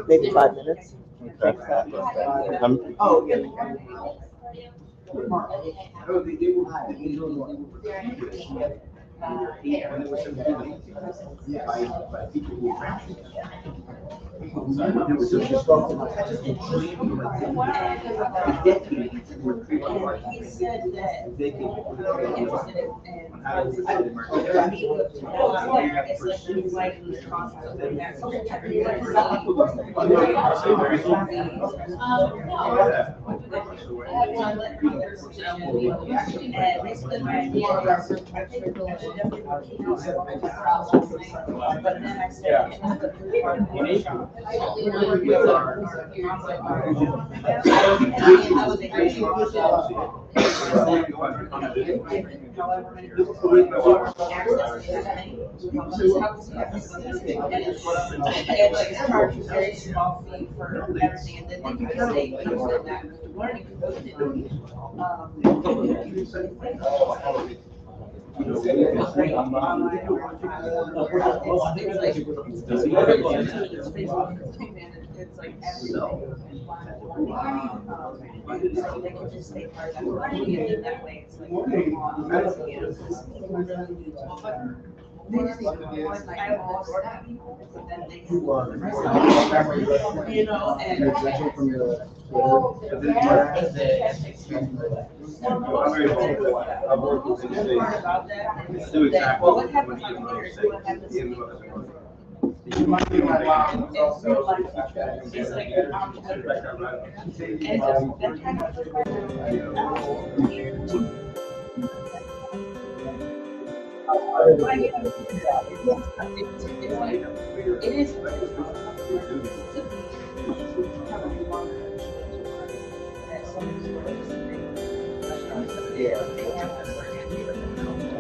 Maybe 5 minutes. Okay.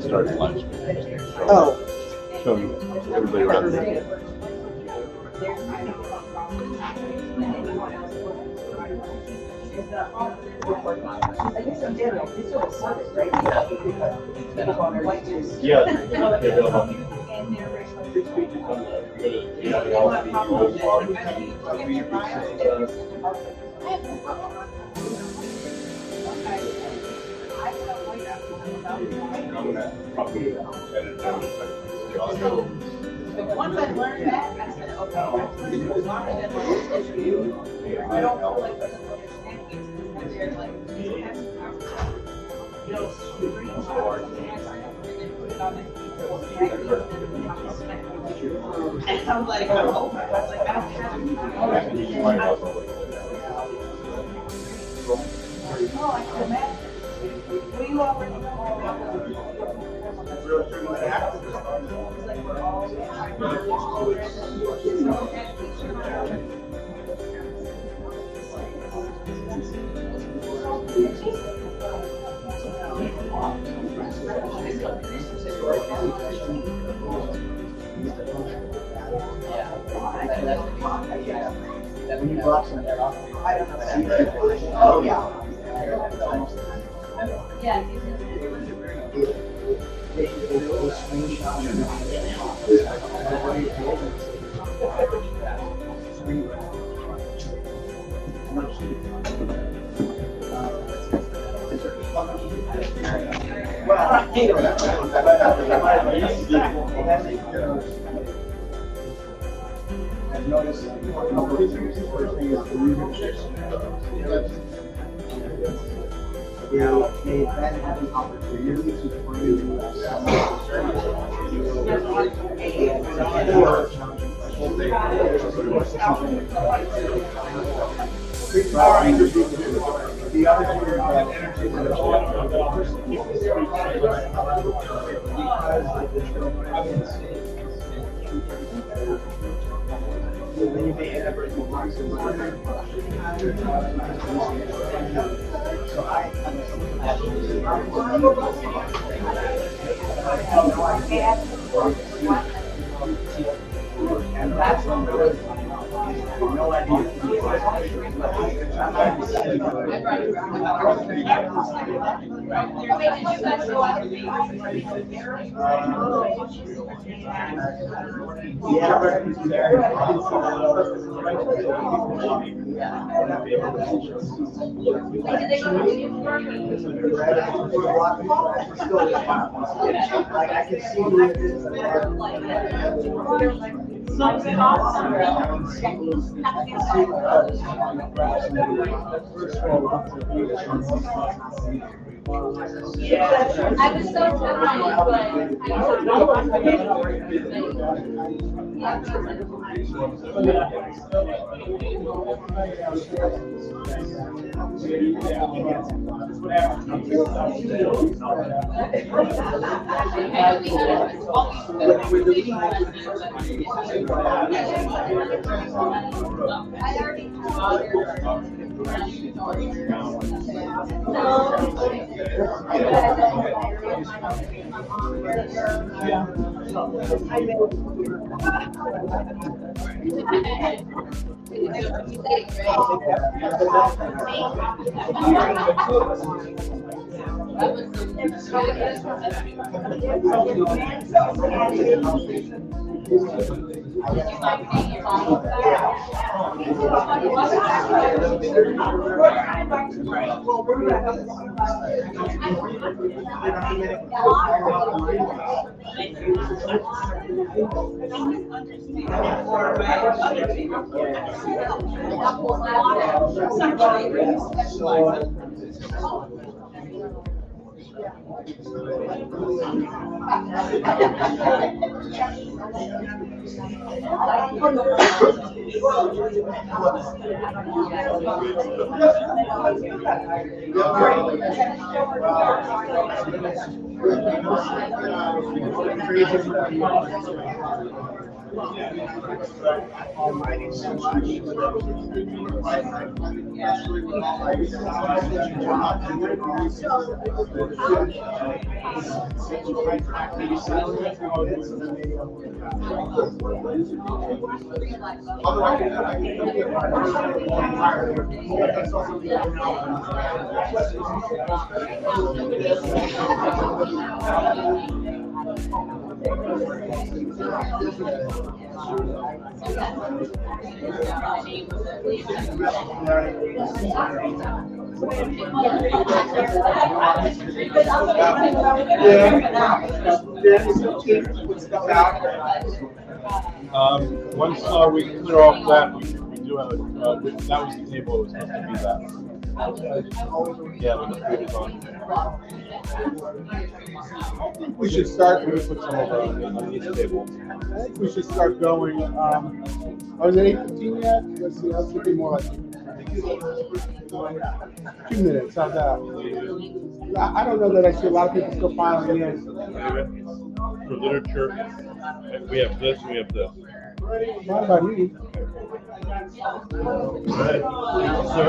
Started lunch. Oh. Show you everybody around there. Once I learned that, I said, okay, as long as I learn this issue, I don't feel like there's an understanding. It's they're like, you have and I'm like, oh, I was like, I don't have oh, I can imagine. Well, you already know. Oh, yeah. Yeah. I've noticed first thing is the leadership. They've been having opportunities to bring the other thing that energy then you may end up with so I and that's one really no idea. Yeah, I was so Once we clear off that, we do have that was the table. It was supposed to be that. Yeah, when the food is on. I think we should start. We put some of on each table. I think we should start going. Was it 8:15 yet? Let's see. Let's be more like 2 minutes. How's that? I don't know that I see a lot of people still filing in. For literature, we have this. We have this. Not about me. Right. Sir?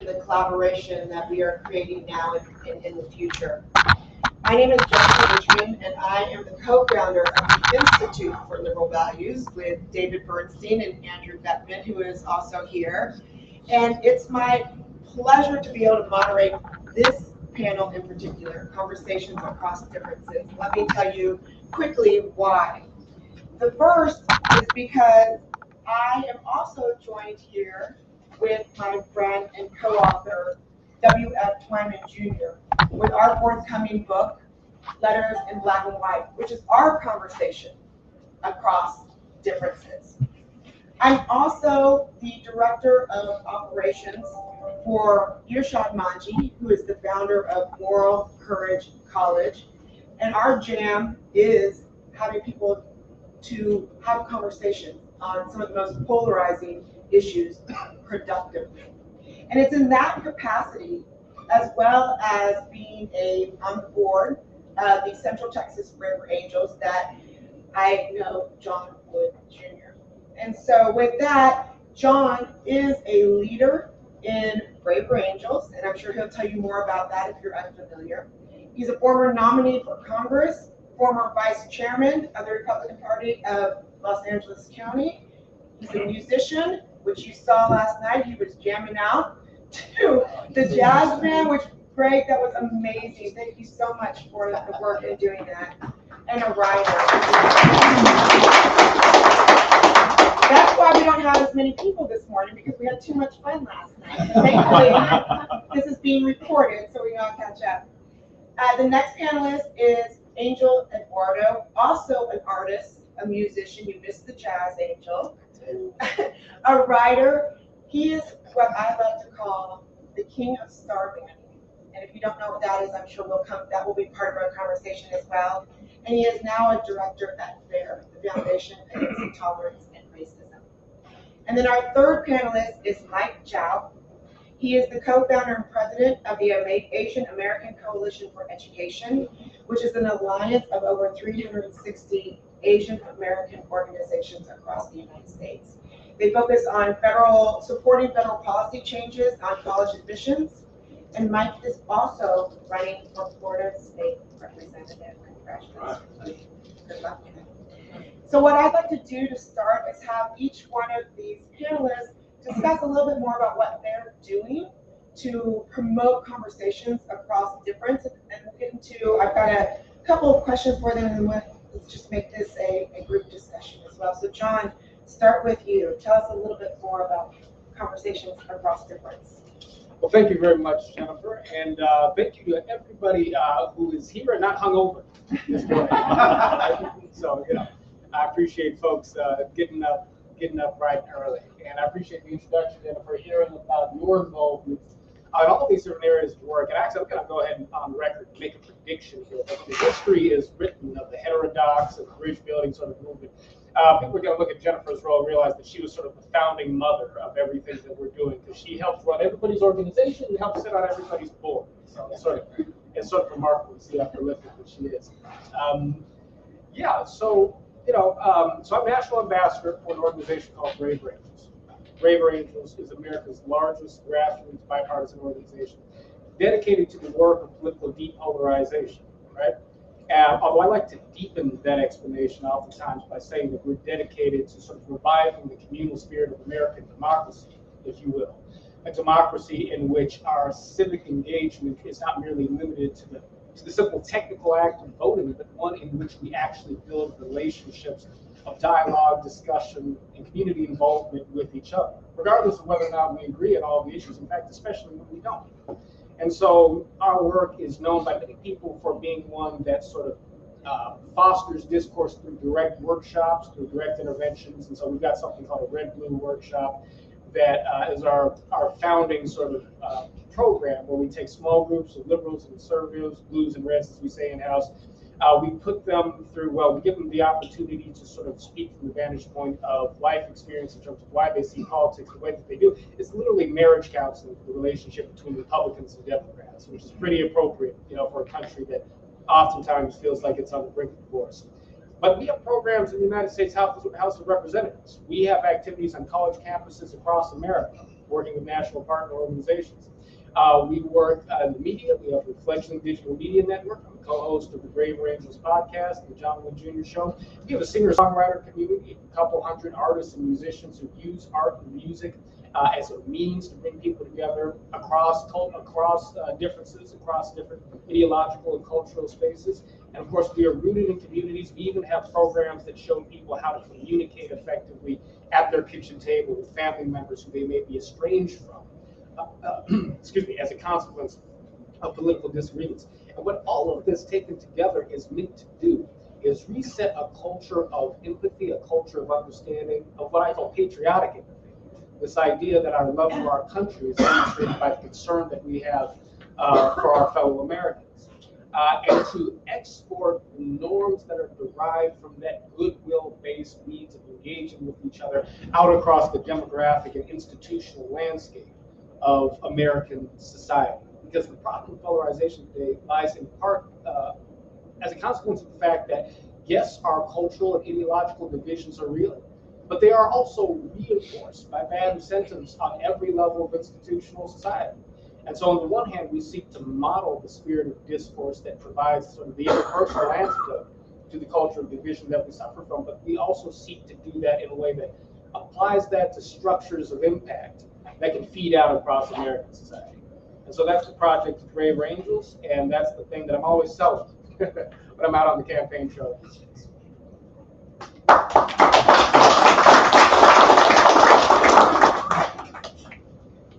The collaboration that we are creating now and in the future. My name is Jessica Richmond, and I am the co-founder of the Institute for Liberal Values with David Bernstein and Andrew Beckman, who is also here. And it's my pleasure to be able to moderate this panel in particular, Conversations Across Differences. Let me tell you quickly why. The first is because I am also joined here with my friend and co-author, W.F. Twyman Jr., with our forthcoming book, Letters in Black and White, which is our conversation across differences. I'm also the Director of Operations for Irshad Manji, who is the founder of Moral Courage College. And our jam is having people to have a conversation on some of the most polarizing issues productively. And it's in that capacity, as well as being on the board of the Central Texas Braver Angels, that I know John Wood Jr. And so with that, John is a leader in Braver Angels, and I'm sure he'll tell you more about that if you're unfamiliar. He's a former nominee for Congress, former vice chairman of the Republican Party of Los Angeles County. He's a musician, which you saw last night. He was jamming out to the jazz band, which, Greg, that was amazing. Thank you so much for the work in doing that. And a writer. That's why we don't have as many people this morning, because we had too much fun last night. Thankfully, this is being recorded, so we can all catch up. The next panelist is Angel Eduardo, also an artist, a musician. You missed the jazz, Angel. A writer. He is what I love to call the king of starbanding. And if you don't know what that is, I'm sure that will be part of our conversation as well. And he is now a director at FAIR, the Foundation Against Intolerance and Racism. And then our third panelist is Mike Zhao. He is the co-founder and president of the Asian American Coalition for Education, which is an alliance of over 360 Asian American organizations across the United States. They focus on supporting federal policy changes on college admissions. And Mike is also running for Florida State Representative. Congratulations. Good luck. So what I'd like to do to start is have each one of these panelists discuss a little bit more about what they're doing to promote conversations across difference. And we'll get into, I've got a couple of questions for them, and let's just make this a group discussion as well. So John, start with you. Tell us a little bit more about conversations across difference. Well, thank you very much, Jennifer, and thank you to everybody who is here and not hungover this morning. So, I appreciate folks getting up bright and early, and I appreciate the introduction, Jennifer, hearing about your involvement in all these different areas of work. And actually, I'm going to go ahead and on record make a prediction here that the history is written of the heterodox and bridge building sort of movement. People are going to look at Jennifer's role and realize that she was sort of the founding mother of everything that we're doing, because she helped run everybody's organization and helped sit on everybody's board. So it's sort of remarkable to see how prolific that she is. Yeah, so so I'm national ambassador for an organization called Brave Rangers. Brave Rangers is America's largest grassroots bipartisan organization dedicated to the work of political depolarization, right? Although I like to deepen that explanation oftentimes by saying that we're dedicated to sort of reviving the communal spirit of American democracy, if you will. A democracy in which our civic engagement is not merely limited to the simple technical act of voting, but one in which we actually build relationships of dialogue, discussion, and community involvement with each other, regardless of whether or not we agree on all the issues, in fact, especially when we don't. And so our work is known by many people for being one that sort of fosters discourse through direct workshops, through direct interventions. And so we've got something called a Red-Blue workshop that is our founding sort of program, where we take small groups of liberals and conservatives, blues and reds, as we say in-house. We put them through, we give them the opportunity to sort of speak from the vantage point of life experience in terms of why they see politics the way that they do. It's literally marriage counseling for the relationship between Republicans and Democrats, which is pretty appropriate, for a country that oftentimes feels like it's on the brink of divorce. But we have programs in the United States House of Representatives. We have activities on college campuses across America, working with national partner organizations. We work in the media. We have the fledgling digital media network. I'm the co-host of the Brave Rangers podcast, the John Wayne Jr. Show. We have a singer-songwriter community, a couple hundred artists and musicians who use art and music as a means to bring people together across differences, across different ideological and cultural spaces. And of course, we are rooted in communities. We even have programs that show people how to communicate effectively at their kitchen table with family members who they may be estranged from. As a consequence of political disagreements. And what all of this taken together is meant to do is reset a culture of empathy, a culture of understanding, of what I call patriotic empathy. This idea that our love for our country is demonstrated by the concern that we have for our fellow Americans. And to export the norms that are derived from that goodwill-based means of engaging with each other out across the demographic and institutional landscape of American society. Because the problem with polarization today lies in part as a consequence of the fact that, yes, our cultural and ideological divisions are real, but they are also reinforced by bad incentives on every level of institutional society. And so on the one hand, we seek to model the spirit of discourse that provides sort of the interpersonal antidote to the culture of division that we suffer from, but we also seek to do that in a way that applies that to structures of impact that can feed out across American society. And so that's the project of Brave Angels, and that's the thing that I'm always selling when I'm out on the campaign trail.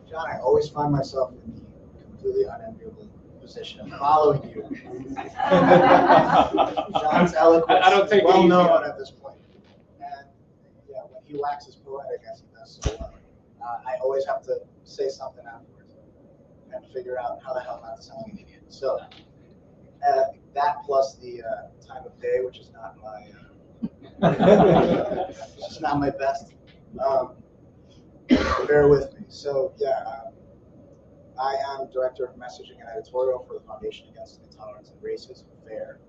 John, I always find myself in the completely unenviable position of following you. John's eloquence is well known at this point. And yeah, when he waxes poetic, as he does so well, I always have to say something afterwards and figure out how the hell not to sound like an idiot. So that plus the time of day, which is not my best. Bear with me. So yeah, I am director of messaging and editorial for the Foundation Against Intolerance and Racism, FAIR.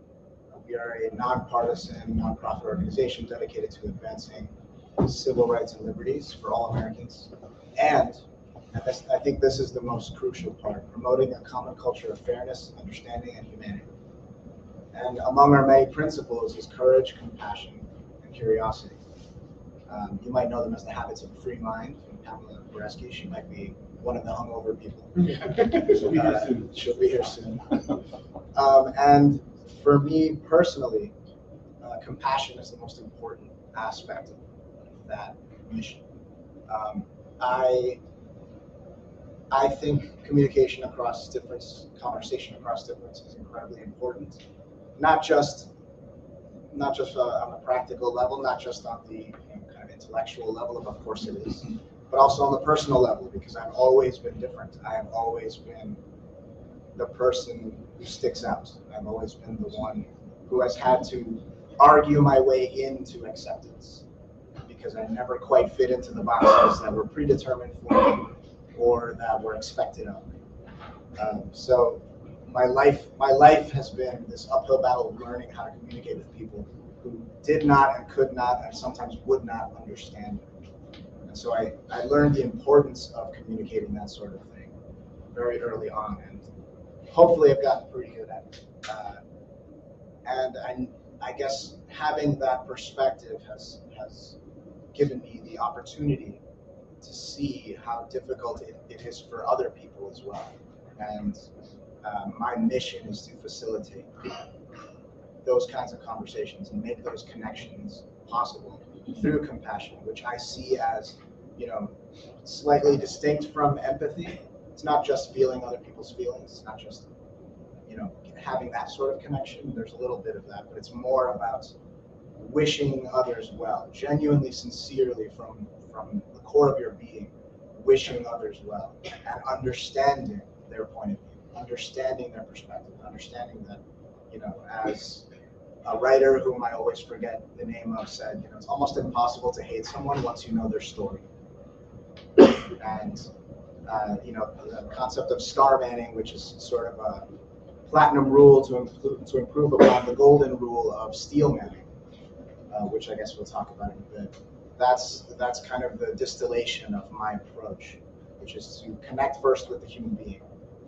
We are a nonpartisan, nonprofit organization dedicated to advancing civil rights and liberties for all Americans, and I think this is the most crucial part, promoting a common culture of fairness, understanding, and humanity. And among our many principles is courage, compassion, and curiosity. You might know them as the habits of a free mind from Pamela Boreski. She might be one of the hungover people. She'll be here soon. And for me personally, compassion is the most important aspect of that mission. I think communication across difference, conversation across difference is incredibly important. Not just on the practical level, not just on the kind of intellectual level, of course it is, but also on the personal level, because I've always been different. I have always been the person who sticks out. I've always been the one who has had to argue my way into acceptance, because I never quite fit into the boxes that were predetermined for me or that were expected of me. So my life has been this uphill battle of learning how to communicate with people who did not and could not and sometimes would not understand me. And so I learned the importance of communicating that sort of thing very early on, and hopefully I've gotten pretty good at it. And I guess having that perspective has given me the opportunity to see how difficult it is for other people as well. And my mission is to facilitate those kinds of conversations and make those connections possible through compassion, which I see as, slightly distinct from empathy. It's not just feeling other people's feelings. It's not just, having that sort of connection. There's a little bit of that, but it's more about wishing others well, genuinely, sincerely, from the core of your being, wishing others well and understanding their point of view, understanding their perspective, understanding that, as a writer whom I always forget the name of said, it's almost impossible to hate someone once you know their story. And the concept of star manning, which is sort of a platinum rule to improve upon the golden rule of steel manning, which I guess we'll talk about in a bit. That's kind of the distillation of my approach, which is to connect first with the human being,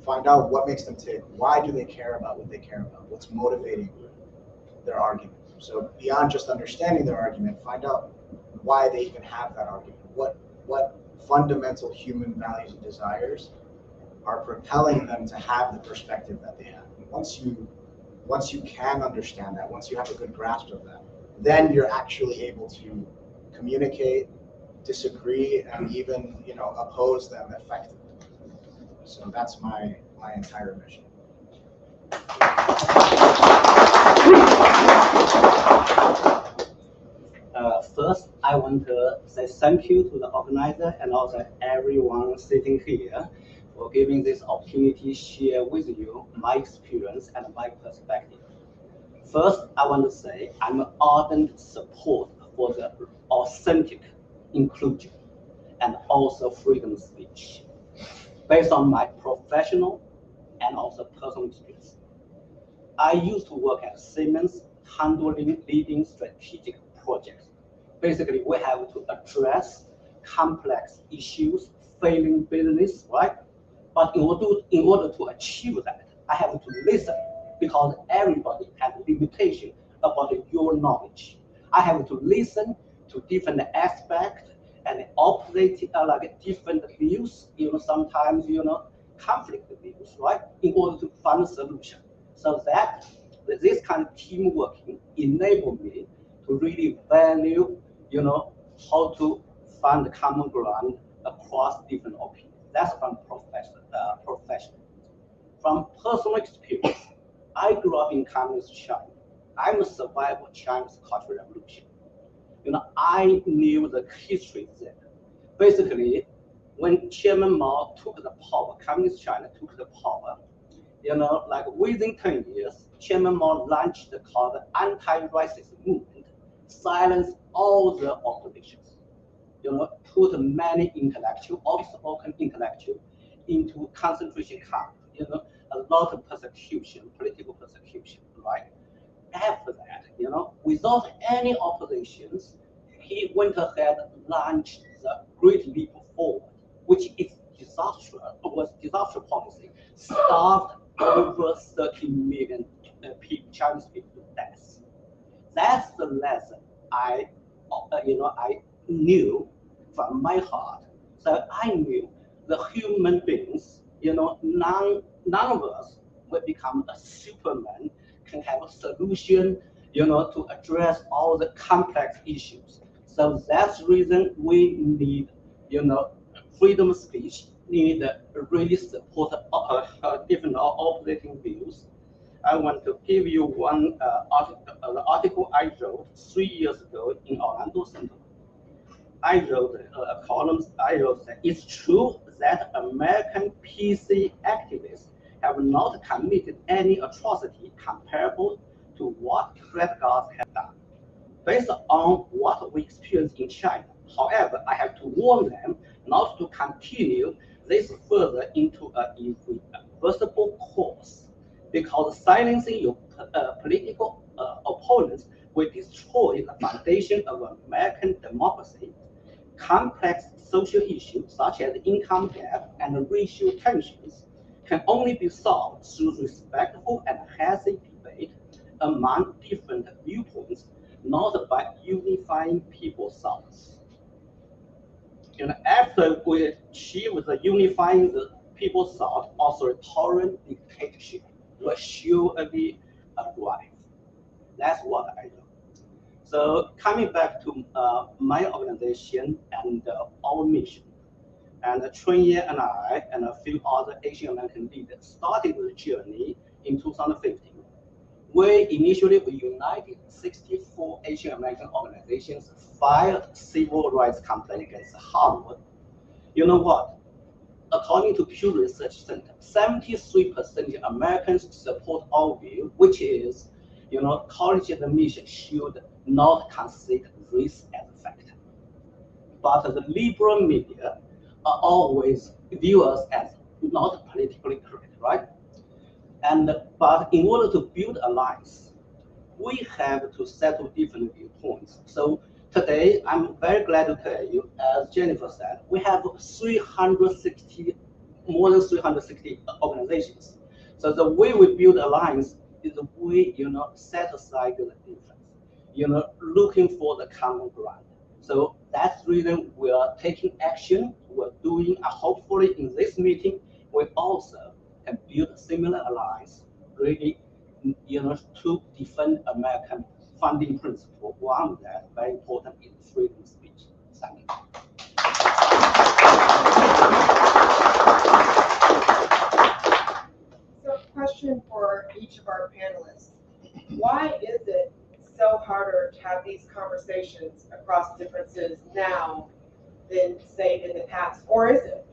find out what makes them tick, why do they care about what they care about, what's motivating their argument. So beyond just understanding their argument, find out why they even have that argument, what fundamental human values and desires are propelling them to have the perspective that they have. And once you can understand that, once you have a good grasp of that, then you're actually able to communicate, disagree, and even oppose them effectively. So that's my entire mission. First, I want to say thank you to the organizer and also everyone sitting here for giving this opportunity to share with you my experience and my perspective. First, I want to say I'm an ardent supporter for the authentic inclusion and also freedom of speech, based on my professional and also personal experience. I used to work at Siemens, leading strategic projects. Basically, we have to address complex issues, failing business, right? But in order to achieve that, I have to listen, because everybody has limitation about your knowledge. I have to listen to different aspects and opposite, different views, sometimes, conflict views, right? In order to find a solution. So that this kind of team working enabled me to really value, how to find the common ground across different opinions. That's from professional. From personal experience, I grew up in communist China. I'm a survivor of China's Cultural Revolution. I knew the history there. Basically, when Chairman Mao took the power, Communist China took the power, within 10 years, Chairman Mao launched the called anti-racist movement, silenced all the oppositions, put many outspoken intellectuals into concentration camp, a lot of persecution, political persecution, right? After that, without any oppositions, he went ahead and launched the Great Leap Forward, which is disaster policy, starved over 30 million Chinese people to death. That's the lesson I knew from my heart. So I knew the human beings, none of us will become a Superman, can have a solution, to address all the complex issues. So that's the reason we need, freedom of speech, need really support different operating views. I want to give you one article I wrote 3 years ago in Orlando Center. I wrote a column. I wrote that it's true that American PC activists have not committed any atrocity comparable to what threat guards have done. based on what we experience in China. However, I have to warn them not to continue this further into a irreversible course, because silencing your political opponents will destroy the foundation of American democracy. Complex social issues such as income gap and racial tensions can only be solved through respectful and healthy debate among different viewpoints, not by unifying people's thoughts. And after we achieve the unifying the people's thought, authoritarian dictatorship will surely arrive. That's what I do. So coming back to my organization and our mission, and Chunye and I and a few other Asian American leaders started the journey in 2015. We united 64 Asian American organizations, filed civil rights complaints against Harvard. You know what? According to Pew Research Center, 73% of Americans support our view, which is, college admission should not consider this as a factor. But the liberal media always view us as not politically correct, right? But in order to build alliance, we have to settle different viewpoints. So today, I'm very glad to tell you, as Jennifer said, we have more than 360 organizations. So the way we build alliance is the way, set aside the difference, looking for the common ground. So that's the reason we are taking action. We're doing, hopefully in this meeting, we also can build a similar alliance, really, to defend American founding principle. One that very important is freedom of speech. Thank you. So, question for each of our panelists: why is it so harder to have these conversations across differences now than, say, in the past, or is it?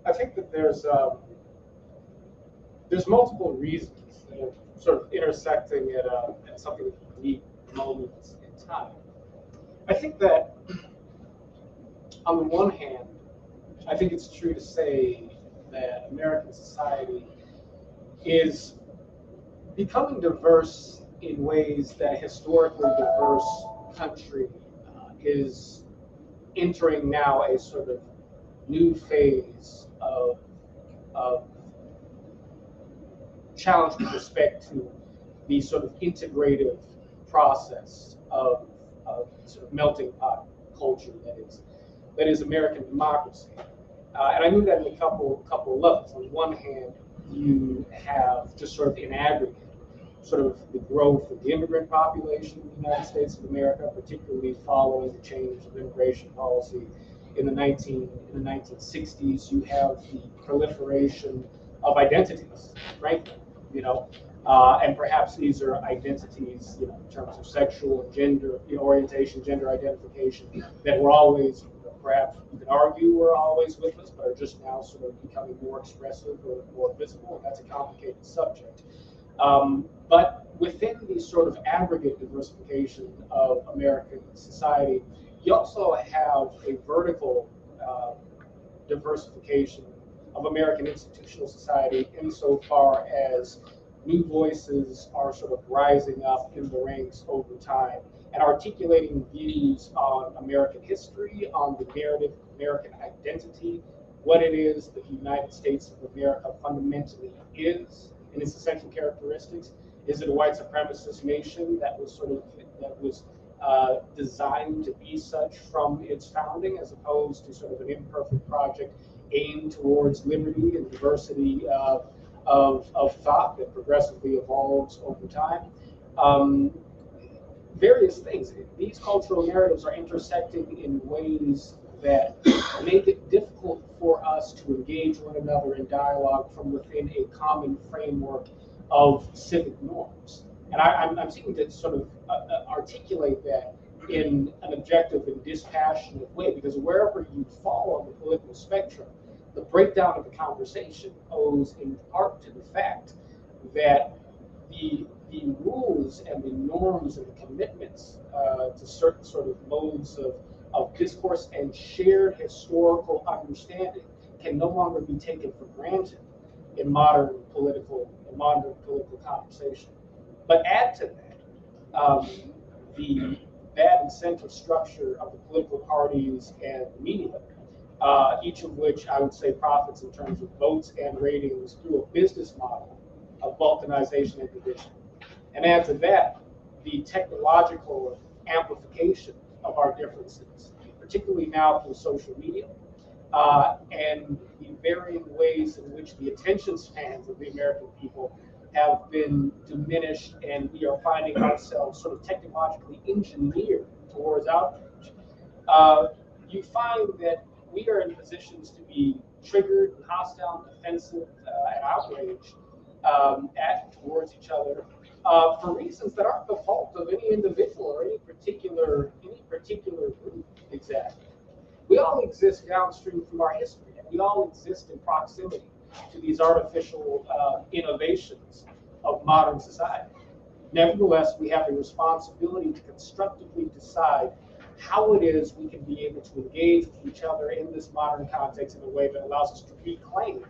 I think that there's multiple reasons that are sort of intersecting at something unique moments in time. I think that on the one hand, I think it's true to say that American society is becoming diverse in ways that a historically diverse country is entering now a sort of new phase of challenge with respect to the sort of integrative process of sort of melting pot culture that is American democracy. And I mean that in a couple of levels. On one hand, you have just sort of in aggregate, sort of the growth of the immigrant population in the United States of America, particularly following the change of immigration policy in the 1960s. You have the proliferation of identities, frankly, and perhaps these are identities, in terms of sexual and gender orientation, gender identification, that were always, perhaps you can argue were always with us, but are just now sort of becoming more expressive or more visible, and that's a complicated subject. But within the sort of aggregate diversification of American society, you also have a vertical diversification of American institutional society insofar as new voices are sort of rising up in the ranks over time and articulating views on American history, on the narrative of American identity, what it is that the United States of America fundamentally is and its essential characteristics. Is it a white supremacist nation that was designed to be such from its founding, as opposed to sort of an imperfect project aimed towards liberty and diversity of thought that progressively evolves over time? Various things. These cultural narratives are intersecting in ways that make it difficult for us to engage one another in dialogue from within a common framework of civic norms. And I'm seeking to sort of articulate that in an objective and dispassionate way, because wherever you fall on the political spectrum, the breakdown of the conversation owes in part to the fact that the the rules and the norms and the commitments to certain sort of modes of discourse and shared historical understanding can no longer be taken for granted in modern political conversation. But add to that the bad incentive structure of the political parties and media, each of which I would say profits in terms of votes and ratings through a business model of balkanization and division. And add to that the technological amplification of our differences, particularly now through social media, and the varying ways in which the attention spans of the American people have been diminished, and we are finding ourselves sort of technologically engineered towards outrage. You find that we are in positions to be triggered and hostile and defensive and outraged towards each other for reasons that aren't the fault of any individual or any particular group. Exactly. We all exist downstream from our history, and we all exist in proximity to these artificial innovations of modern society. Nevertheless, we have a responsibility to constructively decide how it is we can be able to engage with each other in this modern context in a way that allows us to reclaim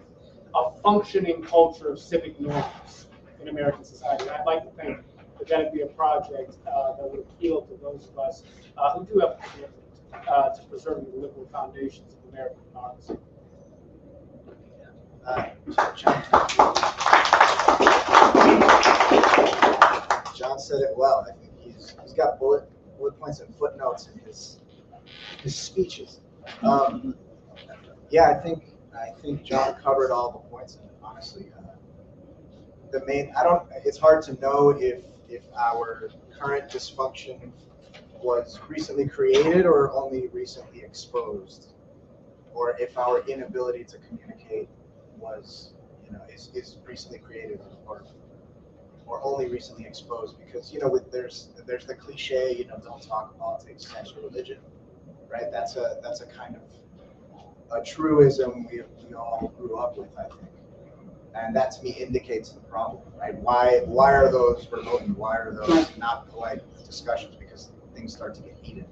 a functioning culture of civic norms in American society. And I'd like to think that that'd be a project that would appeal to those of us who do have a commitment to preserving the liberal foundations of American democracy. John said it well. I think he's got bullet points and footnotes in his speeches. Yeah, I think John covered all the points, and honestly, it's hard to know if our current dysfunction was recently created or only recently exposed, or if our inability to communicate was, is recently created or only recently exposed. Because there's the cliche, don't talk politics, sex, or religion, right? That's a kind of a truism we all grew up with, I think. And that to me indicates the problem, right? Why are those verboten? Why are those not polite discussions? Because things start to get heated.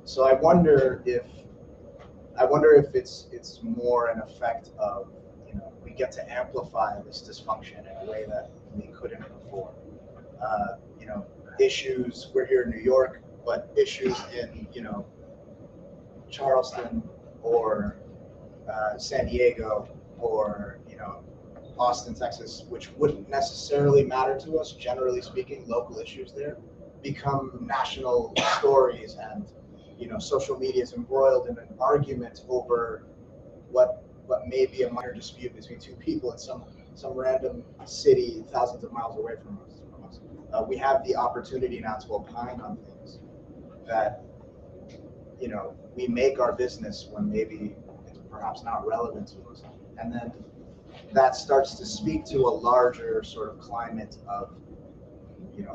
So I wonder if it's more an effect of, we get to amplify this dysfunction in a way that we couldn't before. Issues, we're here in New York, but issues in Charleston or San Diego or Austin, Texas, which wouldn't necessarily matter to us, generally speaking, local issues there become national stories, and social media is embroiled in an argument over what may be a minor dispute between two people in some random city thousands of miles away from us. We have the opportunity now to opine on things that we make our business when maybe it's perhaps not relevant to us, and then that starts to speak to a larger sort of climate of,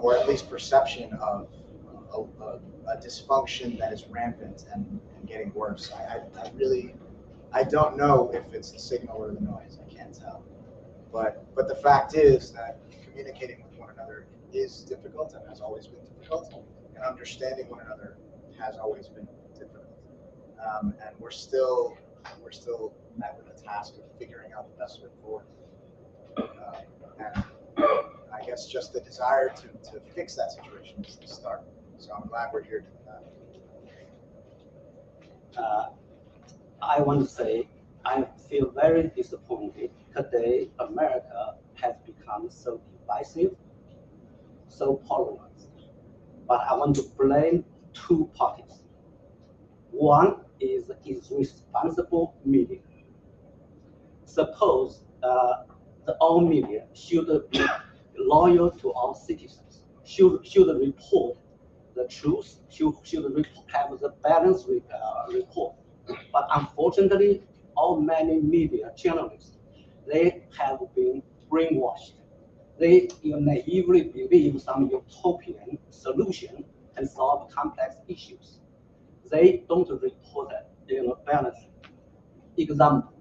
or at least perception of a dysfunction that is rampant and getting worse. I don't know if it's the signal or the noise. I can't tell. But the fact is that communicating with one another is difficult and has always been difficult, and understanding one another has always been difficult. And we're still met with the task of figuring out the best way forward. And I guess just the desire to fix that situation is the start. So I'm glad we're here to do that. I want to say I feel very disappointed. Today, America has become so divisive, so polarized. But I want to blame two parties. One is irresponsible media. Suppose all media should be loyal to our citizens, should report the truth, should have the balanced report. But unfortunately, many media journalists, they have been brainwashed. They naively believe some utopian solution can solve complex issues. They don't report balance. Example,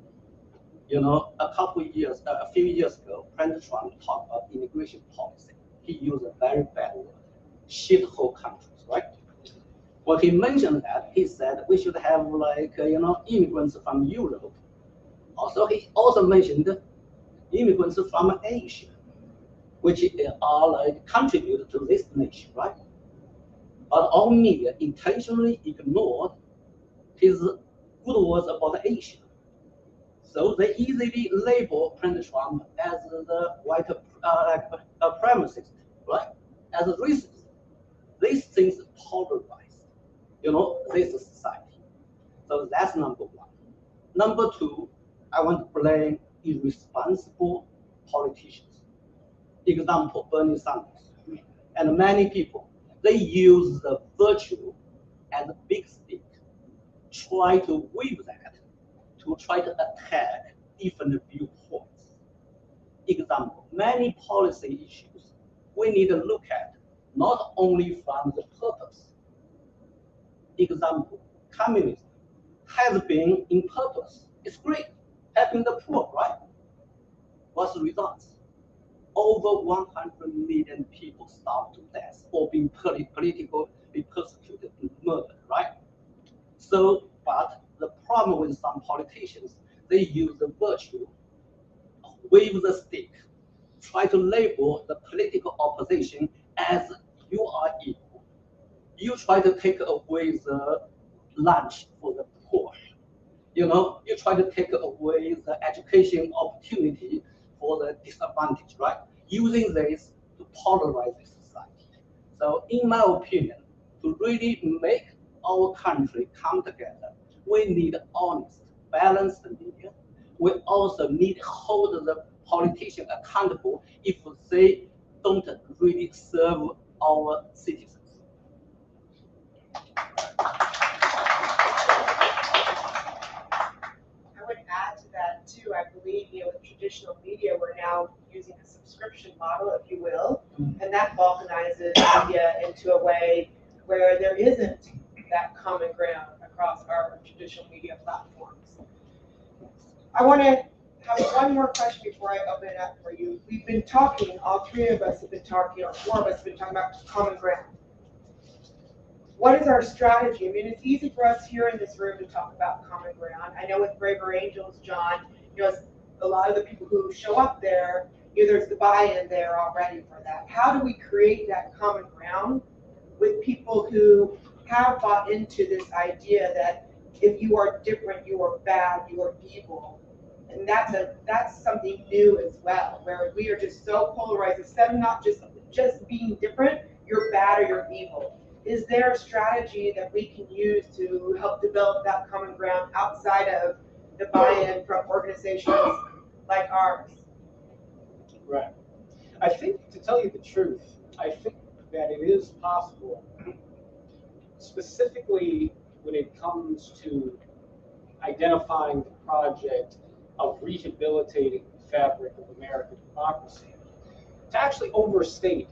a few years ago, President Trump talked about immigration policy. he used a very bad word, shithole countries, right? When he mentioned that, he said we should have like, immigrants from Europe. Also, he also mentioned immigrants from Asia, which are like contribute to this nation, right? But our media intentionally ignored his good words about Asia. So they easily label President Trump as the white supremacist, right? As a racist. These things polarize, this society. So that's number one. Number two, I want to blame irresponsible politicians. Example, Bernie Sanders. And many people, they use the virtue and the big stick, try to weave that to try to attack different viewpoints. Example, many policy issues we need to look at not only from the purpose. Example, communism has been in purpose. It's great, helping the poor, right? What's the results? Over 100 million people starved to death or being politically persecuted and murdered, right? So, but the problem with some politicians, they use the virtue, wave the stick, try to label the political opposition as you are equal. You try to take away the lunch for the poor. You try to take away the education opportunity for the disadvantaged, right? Using this to polarize the society. So in my opinion, to really make our country come together, we need honest, balanced media. We also need to hold the politicians accountable if they don't really serve our citizens. I would add to that too. I believe, with traditional media, we're now using a subscription model, if you will, and that balkanizes media into a way where there isn't that common ground across our traditional media platforms. I want to have one more question before I open it up for you. We've been talking, all three of us have been talking, or four of us have been talking about common ground. What is our strategy? I mean, it's easy for us here in this room to talk about common ground. I know with Braver Angels, John, a lot of the people who show up there, there's the buy-in there already for that. How do we create that common ground with people who have bought into this idea that if you are different, you are bad, you are evil? And that's something new as well, where we are just so polarized. Instead of not just being different, you're bad or you're evil. Is there a strategy that we can use to help develop that common ground outside of the buy-in from organizations like ours? Right. I think, to tell you the truth, I think that it is possible, specifically when it comes to identifying the project of rehabilitating the fabric of American democracy, to actually overstate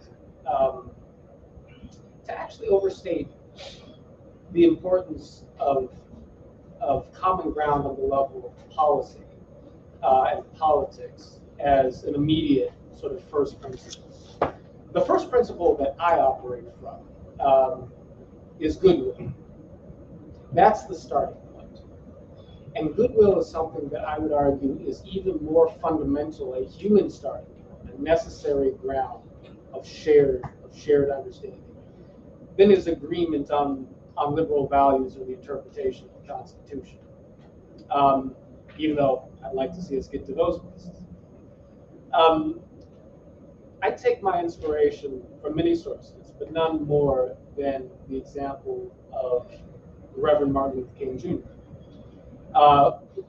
the importance of common ground on the level of policy and politics as an immediate sort of first principle. The first principle that I operate from is goodwill. That's the starting point. And goodwill is something that I would argue is even more fundamental, a human starting point, a necessary ground of shared understanding than is agreement on liberal values or the interpretation of the Constitution. Even though I'd like to see us get to those places. I take my inspiration from many sources, but none more than the example of Reverend Martin Luther King Jr.,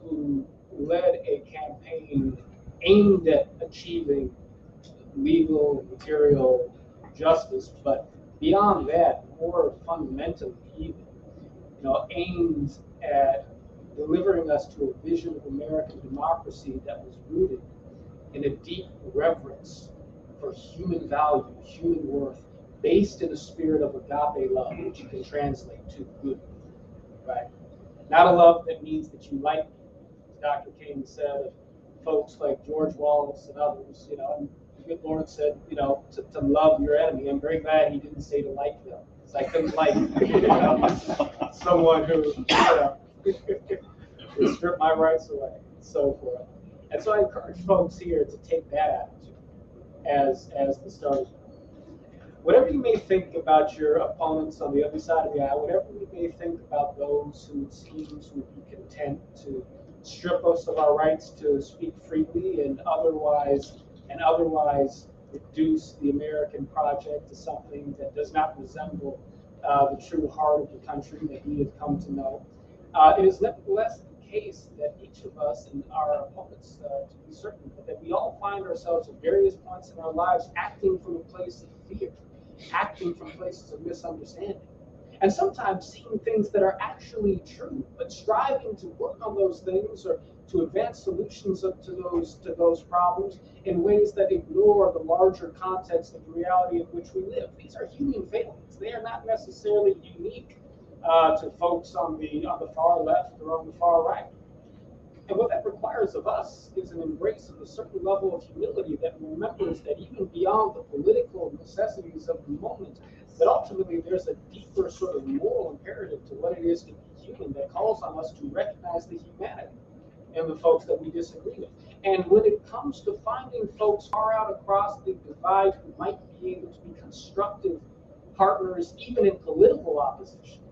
who led a campaign aimed at achieving legal, material justice, but beyond that, more fundamentally even, aimed at delivering us to a vision of American democracy that was rooted in a deep reverence for human value, human worth, based in a spirit of agape love, which you can translate to good, right? Not a love that means that you like, as Dr. King said, of folks like George Wallace and others, and good Lord said, you know, to love your enemy. I'm very glad he didn't say to like them, because I couldn't like someone who, you know, would strip my rights away, and so forth. And so I encourage folks here to take that attitude as the starting point. Whatever you may think about your opponents on the other side of the aisle, whatever you may think about those who seem to be content to strip us of our rights to speak freely and otherwise reduce the American project to something that does not resemble the true heart of the country that we have come to know. It is nevertheless the case that each of us and our opponents, to be certain, that we all find ourselves at various points in our lives acting from a place of fear, acting from places of misunderstanding, and sometimes seeing things that are actually true, but striving to work on those things or to advance solutions to those problems in ways that ignore the larger context of the reality in which we live. These are human failings. They are not necessarily unique to folks on the far left or on the far right. And what that requires of us is an embrace of a certain level of humility that remembers that even beyond the political necessities of the moment, that ultimately there's a deeper sort of moral imperative to what it is to be human that calls on us to recognize the humanity in the folks that we disagree with. And when it comes to finding folks far out across the divide who might be able to be constructive partners, even in political opposition,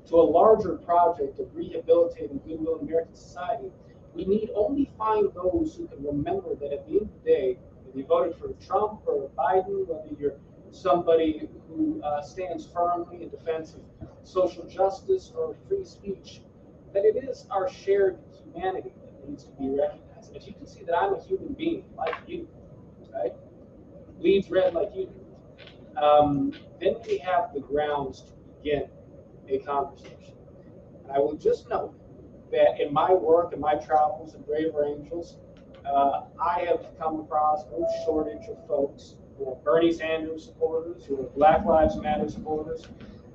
to a larger project of rehabilitating goodwill in American society, we need only find those who can remember that at the end of the day, whether you voted for Trump or Biden, whether you're somebody who stands firmly in defense of social justice or free speech, that it is our shared humanity that needs to be recognized. And if you can see that I'm a human being like you, right? Bleeds red like you do, then we have the grounds to begin a conversation. And I will just note that in my work and my travels and Braver Angels, I have come across no shortage of folks who are Bernie Sanders supporters, who are Black Lives Matter supporters,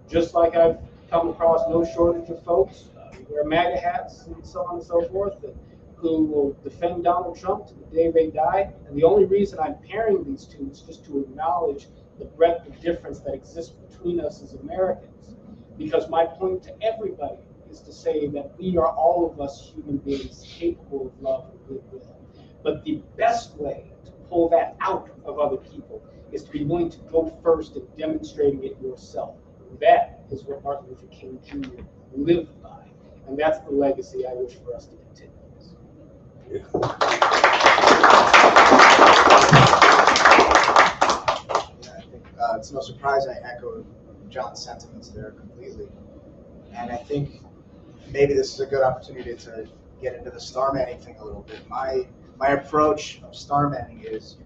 just like I've come across no shortage of folks who wear MAGA hats and so on and so forth, and who will defend Donald Trump to the day they die. And the only reason I'm pairing these two is just to acknowledge the breadth of difference that exists between us as Americans. Because my point to everybody is to say that we are all of us human beings capable of love and goodwill. But the best way to pull that out of other people is to be willing to go first in demonstrating it yourself. That is what Martin Luther King Jr. lived by. And that's the legacy I wish for us to continue. I think it's no surprise I echo John's sentiments there completely. And I think maybe this is a good opportunity to get into the star manning thing a little bit. My approach of star manning is,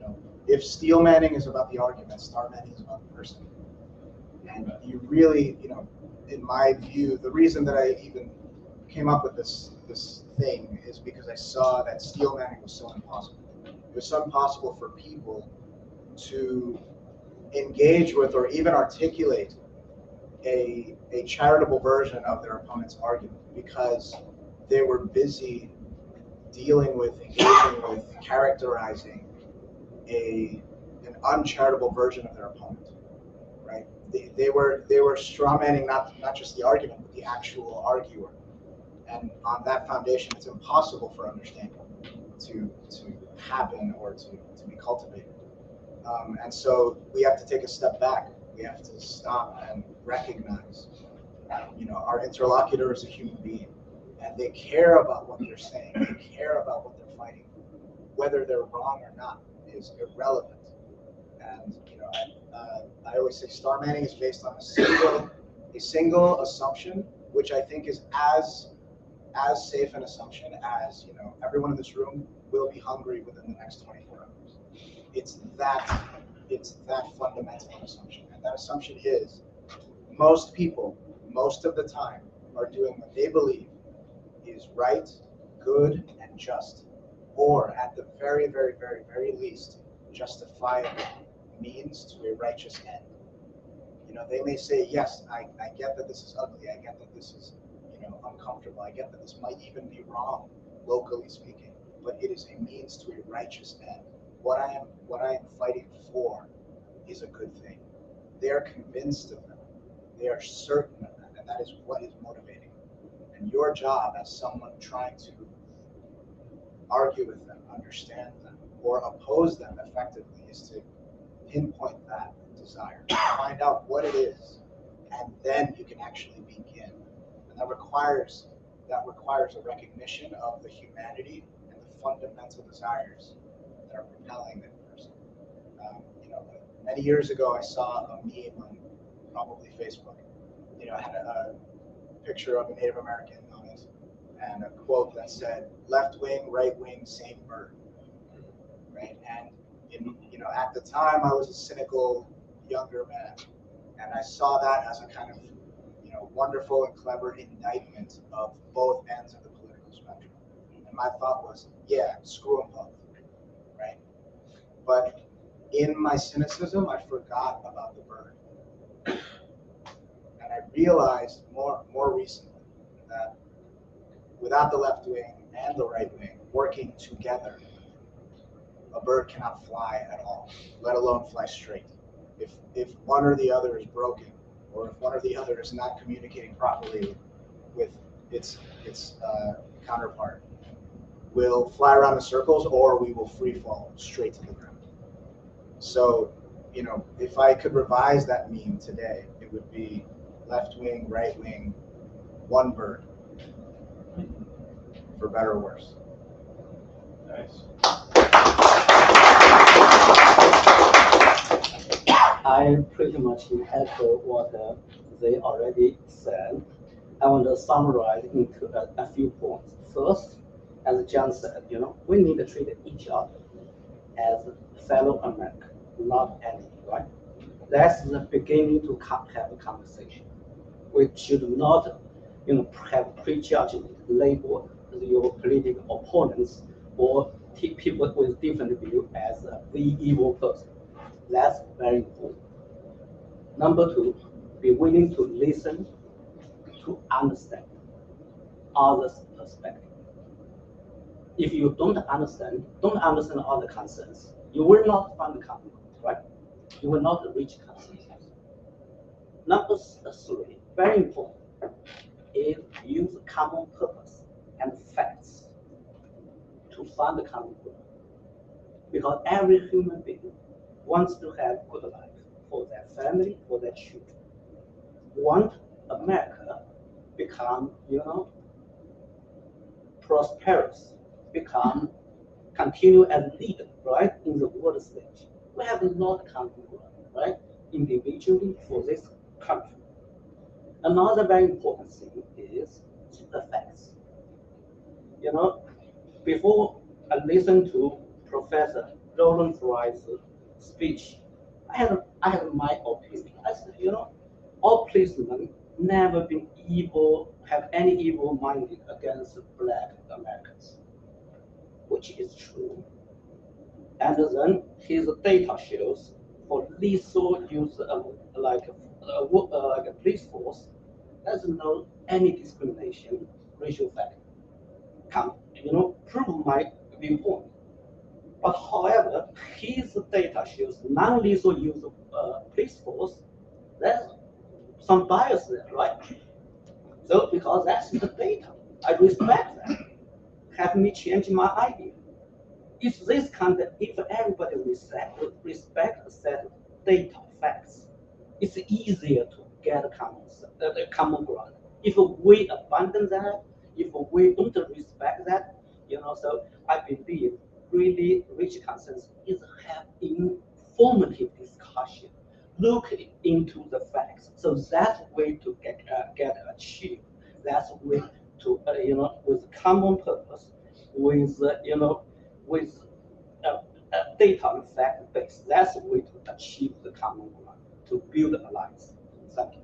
if steel manning is about the argument, star manning is about the person. And you really, in my view, the reason that I even came up with this thing is because I saw that steel manning was so impossible. It was so impossible for people to engage with or even articulate a charitable version of their opponent's argument because they were busy dealing with, engaging with, characterizing an uncharitable version of their opponent, right? They were strawmanning not just the argument, but the actual arguer. And on that foundation, it's impossible for understanding to happen or to be cultivated. And so we have to take a step back. We have to stop and recognize, our interlocutor is a human being, and they care about what they're saying. They care about what they're fighting for. Whether they're wrong or not is irrelevant. And I always say star manning is based on a single assumption, which I think is as safe an assumption as everyone in this room will be hungry within the next 24 hours. It's that fundamental assumption, and that assumption is most people, most of the time, are doing what they believe is right, good, and just, or at the very, very, very, very least, justifiable means to a righteous end. They may say, yes, I get that this is ugly, I get that this is uncomfortable, I get that this might even be wrong, locally speaking, but it is a means to a righteous end. what I am fighting for is a good thing. They are convinced of that. They are certain of that, and that is what is motivating. And your job as someone trying to argue with them, understand them, or oppose them effectively is to pinpoint that desire, find out what it is, and then you can actually begin. And that requires a recognition of the humanity and the fundamental desires that are propelling that person. Many years ago, I saw a meme on probably Facebook. It had a picture of a Native American on it, and a quote that said, "Left wing, right wing, same bird." Right? And at the time, I was a cynical younger man, and I saw that as a kind of wonderful and clever indictment of both ends of the political spectrum. And my thought was, yeah, screw them both, right? But in my cynicism, I forgot about the bird. And I realized more recently that without the left wing and the right wing working together, a bird cannot fly at all, let alone fly straight. If one or the other is broken, or if one or the other is not communicating properly with its counterpart, we'll fly around in circles, or we will free fall straight to the ground. So, if I could revise that meme today, it would be left wing, right wing, one bird, for better or worse. Nice. I pretty much echo what they already said. I want to summarize into a few points. First, as John said, we need to treat each other as fellow Americans, not enemy, right? That's the beginning to have a conversation. We should not, have prejudgment, label your political opponents or people with different view as the evil person. That's very important. Number two, be willing to listen, to understand others' perspective. If you don't understand other concerns, you will not find common ground, right? You will not reach consensus. Number three, very important, is use common purpose and facts to find the common ground. Because every human being wants to have a good life for their family, for their children. Want America become, prosperous, continue as leader, right, in the world stage. We have a lot of common ground, right, individually for this country. Another very important thing is the facts. Before I listened to Professor Roland Fry's speech, I had my opinion. I said, all policemen never been evil, have any evil minded against Black Americans, which is true. And then his data shows for lethal use of like a police force, there's no any discrimination, racial fact. Prove my viewpoint. But however, his data shows non-lethal use of police force, there's some bias there, right? So because that's the data, I respect that. Have me change my idea. If everybody respect a set of data facts, it's easier to get a common ground. If we abandon that, if we don't respect that, so I believe really rich consensus is have informative discussion, look into the facts. So that's way to get achieved. That's way to with common purpose, with with data and fact base. That's the way to achieve the common ground, to build alliance. Thank you.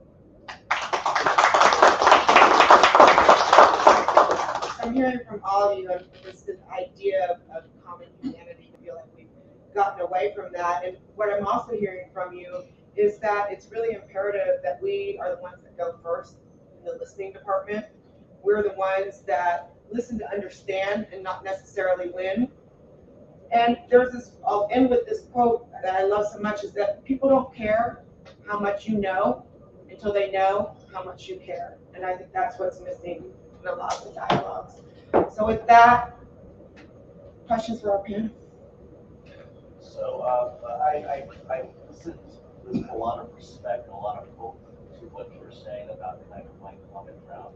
I'm hearing from all of you this idea of common humanity. I feel like we've gotten away from that. And what I'm also hearing from you is that it's really imperative that we are the ones that go first in the listening department. We're the ones that listen to understand and not necessarily win. And there's this, I'll end with this quote that I love so much, is that people don't care how much you know until they know how much you care. And I think that's what's missing in a lot of the dialogues. So with that, questions for our panel? So I listened with a lot of respect and a lot of hope to what you were saying about kind of like common ground.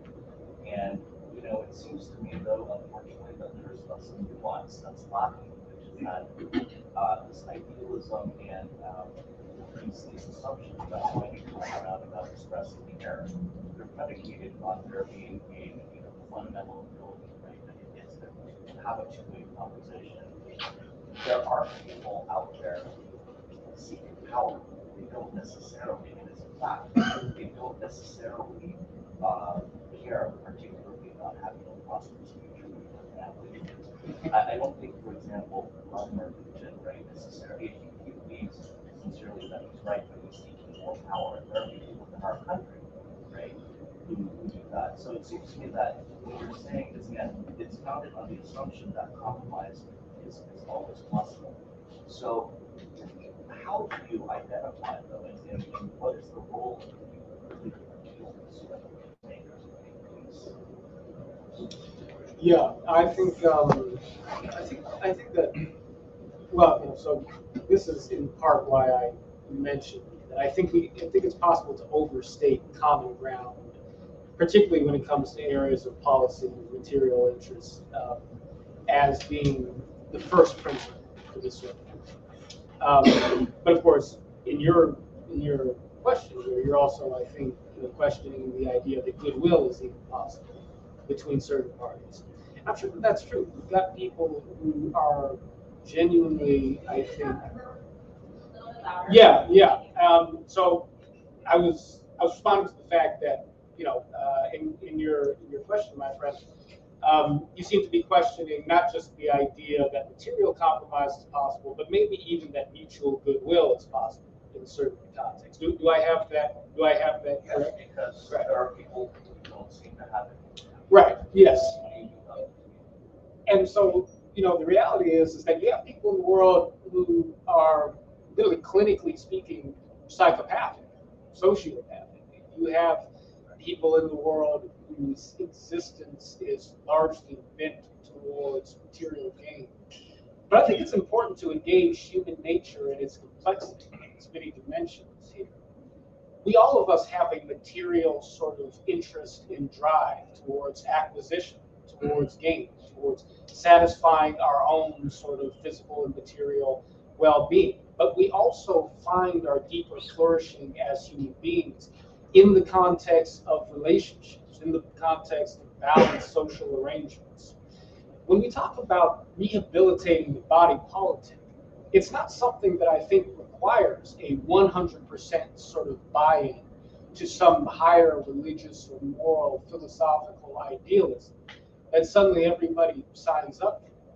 And, you know, it seems to me, though, unfortunately, that there's some nuance that's lacking, which is that this idealism and these assumptions about finding common ground about expressing care, they're predicated on there being a fundamental ability, right? That it is to have a two-way conversation. There are people out there seeking power. They don't necessarily, and it's a fact, they don't necessarily care particularly about having a prosperous future with their family. I don't think, for example, Vladimir Putin, right, necessarily, he believes sincerely that he's right, but he's seeking more power. And there are people within our country, right, who do that. So it seems to me that what you're saying is, again, it's founded on the assumption that compromise is always possible. So how do you identify though, and what is the role of the leader so that we make peace? Yeah, I think that, well, you know, so this is in part why I mentioned that I think it's possible to overstate common ground, particularly when it comes to areas of policy and material interests, as being the first principle for this sort of thing. But of course, in your question here, you're also, I think, questioning the idea that goodwill is even possible between certain parties. I'm sure that's true. We've got people who are genuinely, I think, yeah. So I was responding to the fact that, in your question, my friend, you seem to be questioning not just the idea that material compromise is possible, but maybe even that mutual goodwill is possible in certain contexts. Do I have that? Yes, correct? because Right. there are people who don't seem to have it. Right. Yes. And so, the reality is that you have people in the world who are literally, clinically speaking, psychopathic, sociopathic. You have people in the world whose existence is largely bent towards material gain. But I think it's important to engage human nature in its complexity, its many dimensions here. We all of us have a material sort of interest and drive towards acquisition, towards gain, towards satisfying our own sort of physical and material well-being. But we also find our deeper flourishing as human beings in the context of relationships, in the context of balanced social arrangements. When we talk about rehabilitating the body politic, it's not something that I think requires a 100% sort of buy-in to some higher religious or moral philosophical idealism that suddenly everybody signs up for.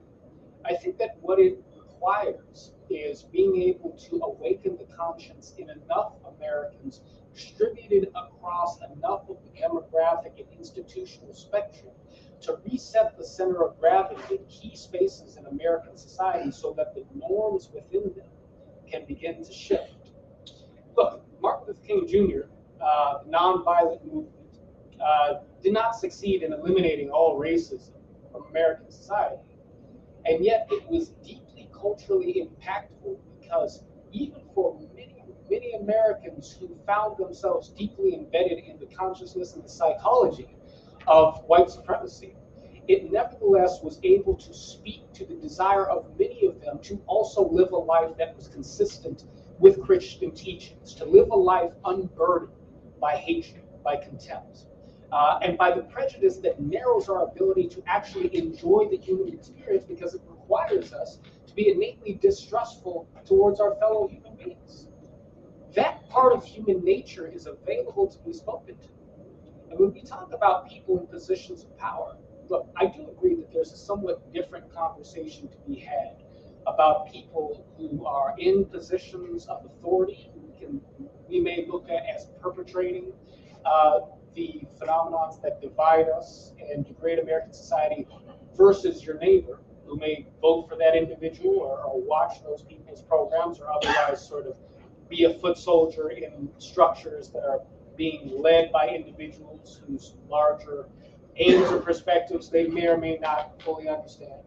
I think that what it requires is being able to awaken the conscience in enough Americans, distributed across enough of the demographic and institutional spectrum, to reset the center of gravity in key spaces in American society so that the norms within them can begin to shift. Look, Martin Luther King Jr., the nonviolent movement, did not succeed in eliminating all racism from American society. And yet it was deeply culturally impactful because even for many Americans who found themselves deeply embedded in the consciousness and the psychology of white supremacy, it nevertheless was able to speak to the desire of many of them to also live a life that was consistent with Christian teachings, to live a life unburdened by hatred, by contempt, and by the prejudice that narrows our ability to actually enjoy the human experience because it requires us to be innately distrustful towards our fellow human beings. That part of human nature is available to be spoken to. And when we talk about people in positions of power, look, I do agree that there's a somewhat different conversation to be had about people who are in positions of authority, who we may look at as perpetrating the phenomenons that divide us and degrade American society versus your neighbor who may vote for that individual or watch those people's programs or otherwise sort of be a foot soldier in structures that are being led by individuals whose larger aims or perspectives they may or may not fully understand.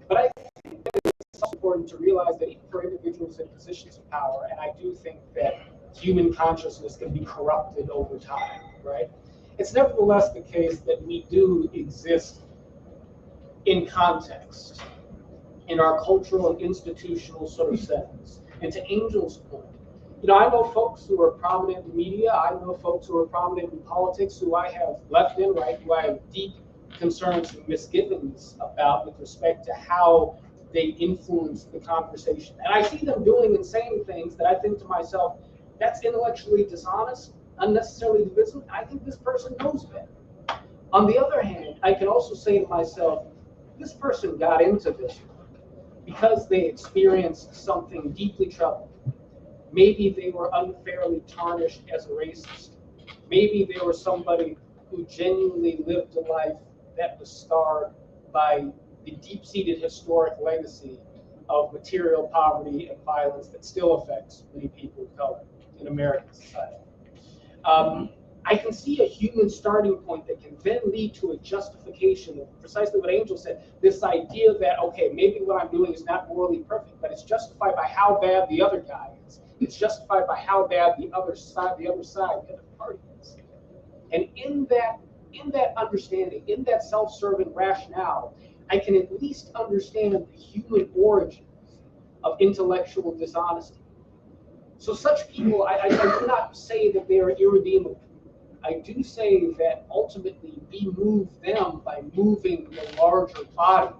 But I think that it's also important to realize that even for individuals in positions of power, and I do think that human consciousness can be corrupted over time, right? It's nevertheless the case that we do exist in context, in our cultural and institutional sort of settings. And to Angel's point, I know folks who are prominent in media, I know folks who are prominent in politics who I have left and right, who I have deep concerns and misgivings about with respect to how they influence the conversation. And I see them doing and saying things that I think to myself, that's intellectually dishonest, unnecessarily divisive. I think this person knows better. On the other hand, I can also say to myself, this person got into this because they experienced something deeply troubling. Maybe they were unfairly tarnished as a racist. Maybe they were somebody who genuinely lived a life that was scarred by the deep-seated historic legacy of material poverty and violence that still affects many people of color in American society. I can see a human starting point that can then lead to a justification of precisely what Angel said, this idea that, okay, maybe what I'm doing is not morally perfect, but it's justified by how bad the other guy is. It's justified by how bad the other side, the other party is. And in that understanding, in that self-serving rationale, I can at least understand the human origins of intellectual dishonesty. So such people, I do not say that they are irredeemable. I do say that ultimately we move them by moving the larger body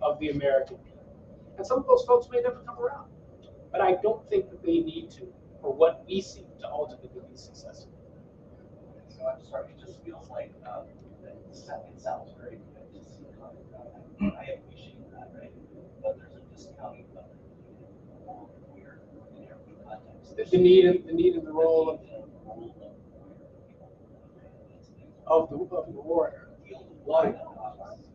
of the American people. And some of those folks may never come around. But I don't think that they need to, for what we seek to ultimately be successful. So I'm sorry, it just feels like it sounds great to see common ground. I appreciate that, right? But there's a discounting of the role of queer in every context. The need and the role of the warrior. Lawyer.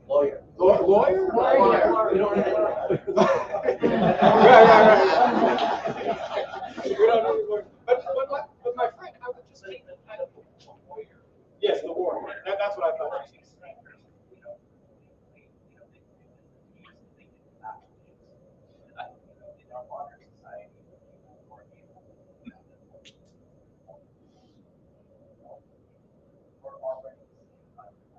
Lawyer? We don't have Right. We don't know the lawyer. But my friend, I would just take that kind of lawyer. Yes, the warrior. That's what I thought. In our modern society, we're already necessary.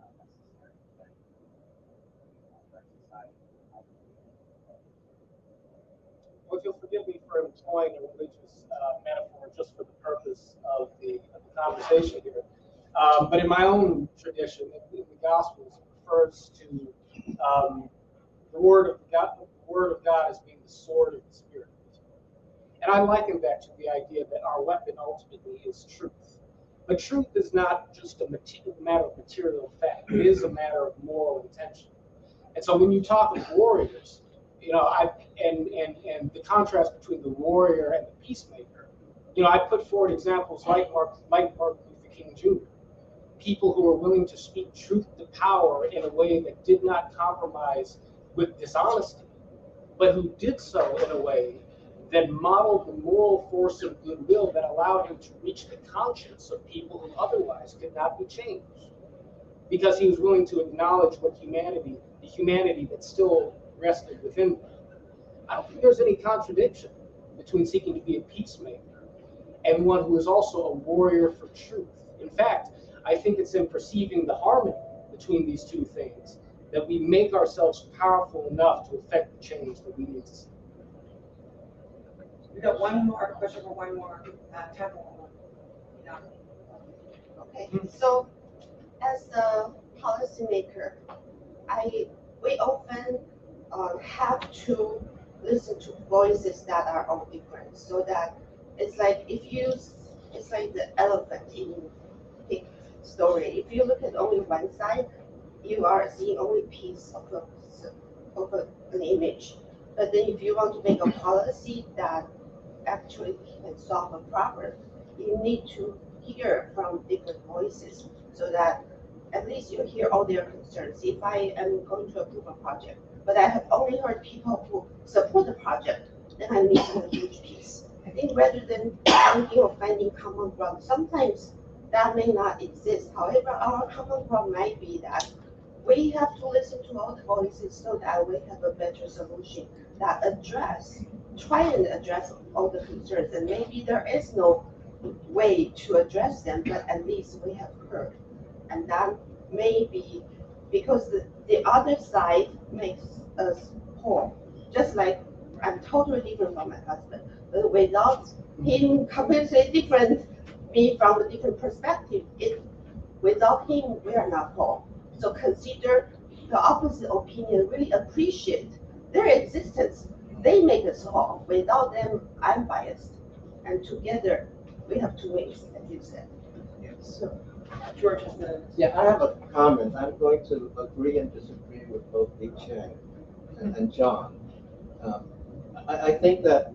Well, if you'll forgive me for employing a religious metaphor just for the purpose of the conversation here, but in my own tradition, in the Gospels, it refers to the Word of God as being the sword of the Spirit. And I liken that to the idea that our weapon ultimately is truth. But truth is not just a matter of material fact. It is a matter of moral intention. And so when you talk of warriors, and the contrast between the warrior and the peacemaker, I put forward examples like Martin Luther King Jr., people who are willing to speak truth to power in a way that did not compromise with dishonesty, but who did so in a way that modeled the moral force of goodwill that allowed him to reach the conscience of people who otherwise could not be changed. Because he was willing to acknowledge the humanity that still rested within them. I don't think there's any contradiction between seeking to be a peacemaker and one who is also a warrior for truth. In fact, I think it's in perceiving the harmony between these two things that we make ourselves powerful enough to affect the change that we need to see. We got one more question for one more time. Okay, so as a policymaker, we often have to listen to voices that are all different, so that it's like it's like the elephant in big story. If you look at only one side, you are seeing only piece of an image. But then if you want to make a policy that actually can solve a problem, you need to hear from different voices so that at least you hear all their concerns. If I am going to approve a project, but I have only heard people who support the project, then I'm missing a huge piece. I think rather than thinking or finding common ground, sometimes that may not exist. However, our common ground might be that we have to listen to all the voices so that we have a better solution that try and address all the concerns. And maybe there is no way to address them, but at least we have heard. And that may be because the other side makes us poor. Just like I'm totally different from my husband, but without him completely different, me from a different perspective, without him, we are not poor. So consider the opposite opinion, really appreciate their existence. They make us whole. Without them, I'm biased. And together, we have two wings, as you said. So, George has the. Yeah, I have a comment. I'm going to agree and disagree with both Li Cheng and John. I think that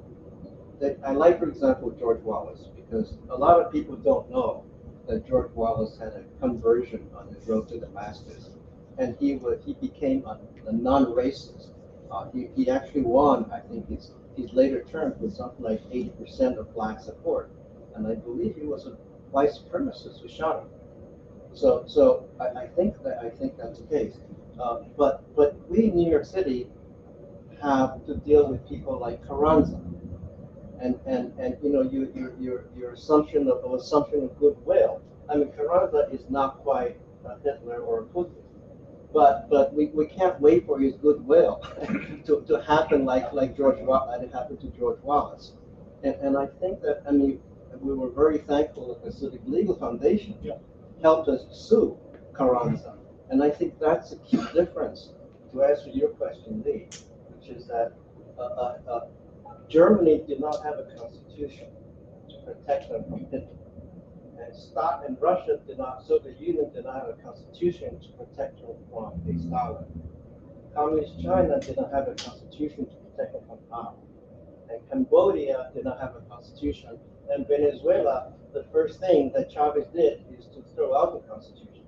I like, for example, George Wallace, because a lot of people don't know that George Wallace had a conversion on his road to Damascus, and he became a non-racist. He actually won, I think, his later terms with something like 80% of black support, and I believe he was a white supremacist who shot him. So I think that's the case. But we in New York City have to deal with people like Carranza, and you know your assumption of goodwill. I mean, Carranza is not quite Hitler or Putin, but we can't wait for his goodwill to happen like it happened to George Wallace, and I think that, I mean, we were very thankful that the Civic Legal Foundation helped us sue Carranza, and I think that's a key difference to answer your question, Lee, which is that Germany did not have a constitution to protect them from Hitler. And Russia did not, Soviet Union did not have a constitution to protect them from a Stalin. Communist China did not have a constitution to protect them from Mao. And Cambodia did not have a constitution. And Venezuela, the first thing that Chavez did is to throw out the constitution.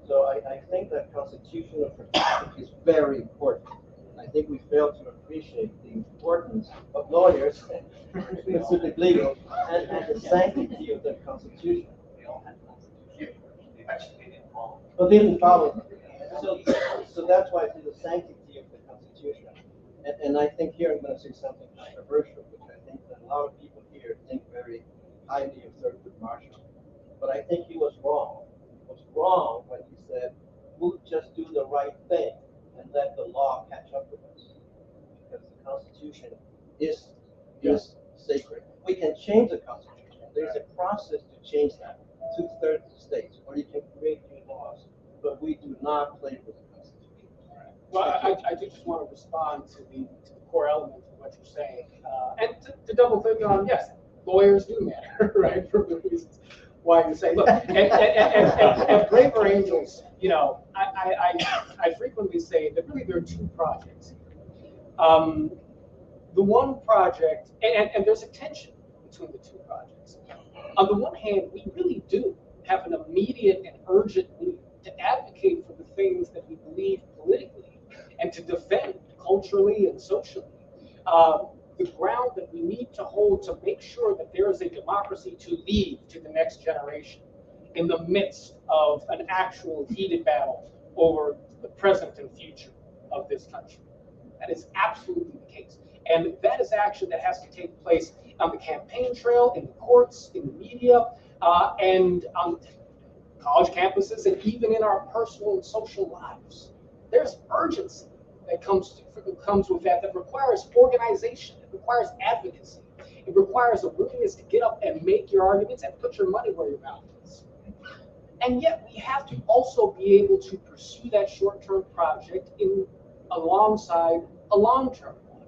So I think that constitutional protection is very important. I think we fail to appreciate the importance of lawyers, specific legal, and the sanctity of the Constitution. But they didn't follow them. So that's why it's the sanctity of the Constitution. And I think here I'm going to say something controversial, which I think that a lot of people here think very highly of Thurgood Marshall. But I think he was wrong. He was wrong when he said, we'll just do the right thing and let the law catch up with us, because the Constitution is sacred. We can change the Constitution. There's a process to change that, 2/3 of the states, or you can create new laws, but we do not play with the Constitution. Well, I do just want to respond to the core element of what you're saying, and to double click on, yes, lawyers do matter, right, for the reasons why you say, look, and Braver Angels, you know, I frequently say that really there are two projects here. The one project, and there's a tension between the two projects. On the one hand, we really do have an immediate and urgent need to advocate for the things that we believe politically and to defend culturally and socially the ground that we need to hold to make sure that there is a democracy to leave to the next generation in the midst of an actual heated battle over the present and future of this country. That is absolutely the case. And that is action that has to take place on the campaign trail, in the courts, in the media, and on college campuses, and even in our personal and social lives. There's urgency that comes with that requires organization, it requires advocacy, it requires a willingness to get up and make your arguments and put your money where your mouth is. And yet we have to also be able to pursue that short-term project alongside a long-term one,